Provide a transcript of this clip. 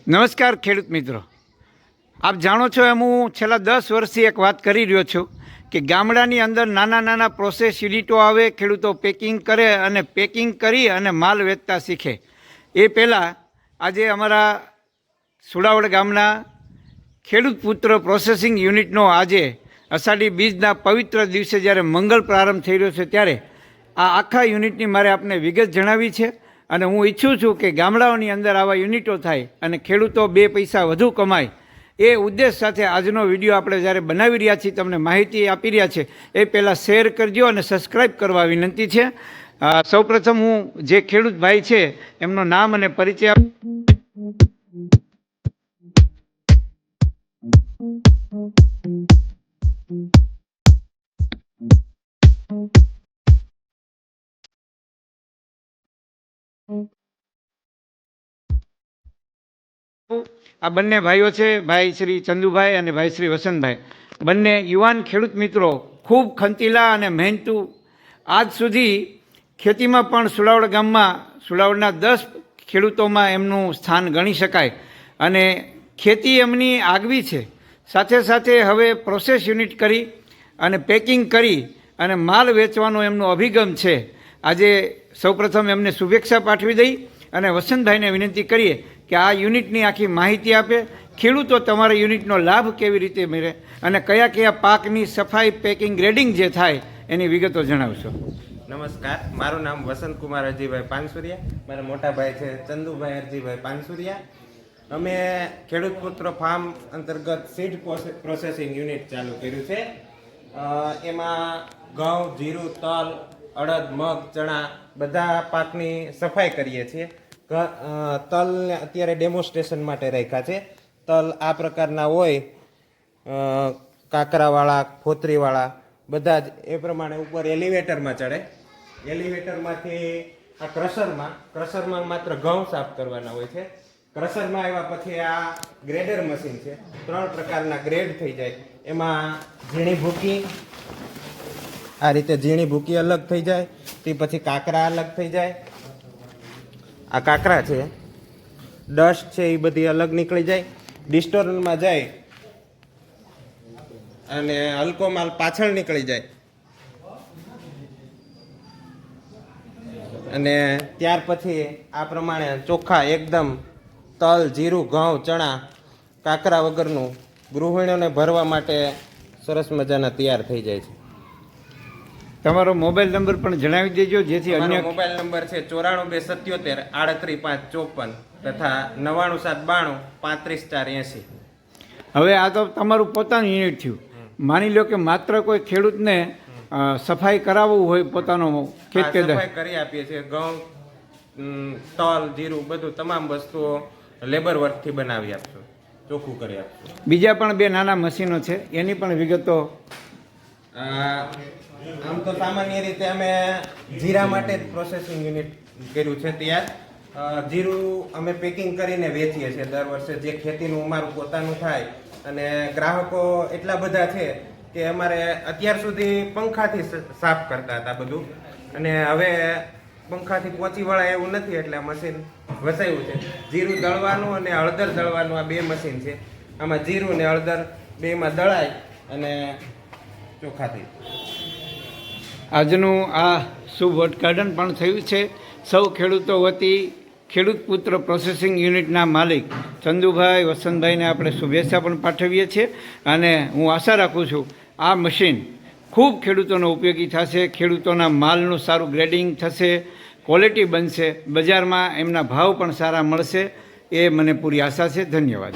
નમસ્કાર ખેડૂત મિત્રો, આપ જાણો છો એમ હું છેલ્લા 10 વર્ષથી એક વાત કરી રહ્યો છું કે ગામડાની અંદર નાના નાના પ્રોસેસ યુનિટો આવે, ખેડૂતો પેકિંગ કરે અને પેકિંગ કરી અને માલ વેચતા શીખે. એ પહેલાં આજે અમારા સુડાવડ ગામના ખેડૂત પુત્ર પ્રોસેસિંગ યુનિટનો આજે અષાઢી બીજના પવિત્ર દિવસે જ્યારે મંગળ પ્રારંભ થઈ રહ્યો છે ત્યારે આ આખા યુનિટની મારે આપને વિગત જણાવી છે. અને હું ઈચ્છું છું કે ગામડાઓની અંદર આવા યુનિટો થાય અને ખેડૂતો 2 પૈસા વધુ કમાય. એ ઉદ્દેશ સાથે આજનો વિડીયો આપણે જ્યારે બનાવી રહ્યા છીએ, તમને માહિતી આપી રહ્યા છે, એ પહેલાં શેર કરજો અને સબસ્ક્રાઈબ કરવા વિનંતી છે. સૌપ્રથમ હું જે ખેડૂત ભાઈ છે એમનો નામ અને પરિચય આ બંને ભાઈઓ છે, ભાઈ શ્રી ચંદુભાઈ અને ભાઈ શ્રી વસંતભાઈ. બંને યુવાન ખેડૂત મિત્રો, ખૂબ ખંતીલા અને મહેનતુ. આજ સુધી ખેતીમાં પણ સુડાવડ ગામમાં સુડાવડના 10 ખેડૂતોમાં એમનું સ્થાન ગણી શકાય અને ખેતી એમની આગવી છે. સાથે સાથે હવે પ્રોસેસ યુનિટ કરી અને પેકિંગ કરી અને માલ વેચવાનો એમનો અભિગમ છે. આજે સૌપ્રથમ એમને શુભેચ્છા પાઠવી દઈ અને વસંતભાઈને વિનંતી કરીએ કે આ યુનિટની આખી માહિતી આપે. ખેડૂતો તમારા યુનિટનો લાભ કેવી રીતે મળે અને કયા કયા પાકની સફાઈ, પેકિંગ, ગ્રેડિંગ જે થાય એની વિગતો જણાવશો. નમસ્કાર, મારું નામ વસંતકુમાર અરજીભાઈ પાનસુરિયા, મારા મોટા ભાઈ છે ચંદુભાઈ અરજીભાઈ પાનસુરિયા. અમે ખેડૂત પુત્ર ફાર્મ અંતર્ગત સીડ પ્રોસેસિંગ યુનિટ ચાલુ કર્યું છે. એમાં ઘઉં, જીરું, તલ, અડદ, મગ, ચણા બધા પાકની સફાઈ કરીએ છીએ. તલને અત્યારે ડેમોન્સ્ટ્રેશન માટે રાખ્યા છે. તલ આ પ્રકારના હોય, કાકરાવાળા, ફોતરીવાળા, બધા જ એ પ્રમાણે ઉપર એલિવેટરમાં ચડે. એલિવેટરમાંથી આ ક્રશરમાં માત્ર ઘઉં સાફ કરવાના હોય છે. ક્રશરમાં આવ્યા પછી આ ગ્રેડર મશીન છે. 3 પ્રકારના ગ્રેડ થઈ જાય. એમાં ઝીણી ભૂકી, આ રીતે ઝીણી ભૂકી અલગ થઈ જાય. તે પછી કાકરા અલગ થઈ જાય. આ કાકરા છે, ડસ્ટ છે, એ બધી અલગ નીકળી જાય. ડિસ્ટોરમાં જાય અને હલકો માલ પાછળ નીકળી જાય. અને ત્યાર પછી આ પ્રમાણે ચોખ્ખા એકદમ તલ, જીરું, ઘઉં, ચણા કાકરા વગરનું ગૃહિણીઓને ભરવા માટે સરસ મજાના તૈયાર થઈ જાય છે. તમારો મોબાઈલ નંબર પણ જણાવી દેજો જેથી અન્ય. મોબાઈલ નંબર છે 9427738554 તથા 99792 35 480. હવે આ તો તમારું પોતાનું યુનિટ થયું. માની લો કે માત્ર કોઈ ખેડૂતને સફાઈ કરાવવું હોય પોતાનો ખેત સફાઈ કરી આપીએ છીએ. ઘઉં, તલ, જીરું બધું તમામ વસ્તુઓ લેબર વર્કથી બનાવી આપશું, ચોખ્ખું કરી આપશું. બીજા પણ 2 નાના મશીનો છે, એની પણ વિગતો. આમ તો સામાન્ય રીતે અમે જીરા માટે જ પ્રોસેસિંગ યુનિટ કર્યું છે તૈયાર. જીરું અમે પેકિંગ કરીને વેચીએ છીએ દર વર્ષે. જે ખેતીનું અમારું પોતાનું થાય અને ગ્રાહકો એટલા બધા છે કે અમારે અત્યાર સુધી પંખાથી સાફ કરતા હતા બધું, અને હવે પંખાથી પહોંચી વળાય એવું નથી એટલે આ મશીન વસાવ્યું છે. જીરું દળવાનું અને હળદર દળવાનું આ 2 મશીન છે. આમાં જીરું ને હળદર 2માં દળાય અને ચોખ્ખા થઈ. આજનું આ શુભ ઉદ્ઘાટન પણ થયું છે. સૌ ખેડૂતો વતી ખેડૂત પુત્ર પ્રોસેસિંગ યુનિટના માલિક ચંદુભાઈ, વસંતભાઈને આપણે શુભેચ્છા પણ પાઠવીએ છીએ અને હું આશા રાખું છું આ મશીન ખૂબ ખેડૂતોનો ઉપયોગી થશે. ખેડૂતોના માલનું સારું ગ્રેડિંગ થશે, ક્વોલિટી બનશે, બજારમાં એમના ભાવ પણ સારા મળશે, એ મને પૂરી આશા છે. ધન્યવાદ.